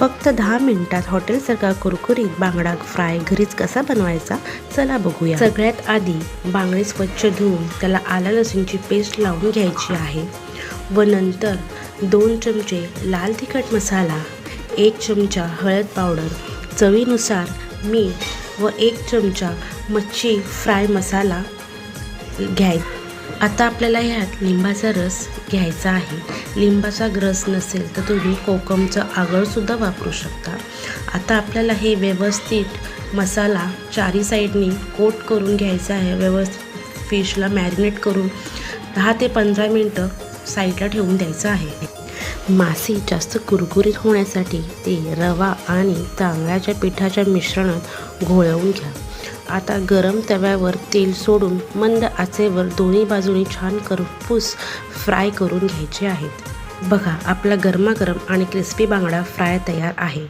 फक्त 10 मिनिटात हॉटेलसारखा कुरकुरीत बांगडा फ्राय घरीच कसा बनवायचा चला बघूया। सगळ्यात आधी बांगडे स्वच्छ धुवून त्याला आलं लसूणची पेस्ट लावून घ्यायची आहे व नंतर 2 चमचे लाल तिखट मसाला, 1 चमचा हळद पावडर, चवीनुसार मीठ व 1 चमचा मच्छी फ्राय मसाला घ्यायचा। आता आपल्याला ह्यात लिंबाचा रस घ्यायचा आहे। लिंबाचा रस नसेल तर तुम्ही कोकमचं आगळसुद्धा वापरू शकता। आता आपल्याला हे व्यवस्थित मसाला चारी साईडनी कोट करून घ्यायचा आहे। व्यवस्थित फिशला मॅरिनेट करून 10 ते 15 मिनटं साईडला ठेवून द्यायचं आहे। मासे जास्त कुरकुरीत होण्यासाठी ते रवा आणि तांदळाच्या पिठाच्या मिश्रणात घोळवून घ्या। आता गरम तव्यावर तेल सोडून मंद आचेवर दोन्ही बाजूनी छान खरपूस फ्राय करून घ्यायचे आहेत। बघा आपला गरमागरम आणि क्रिस्पी बांगडा फ्राय तयार आहे।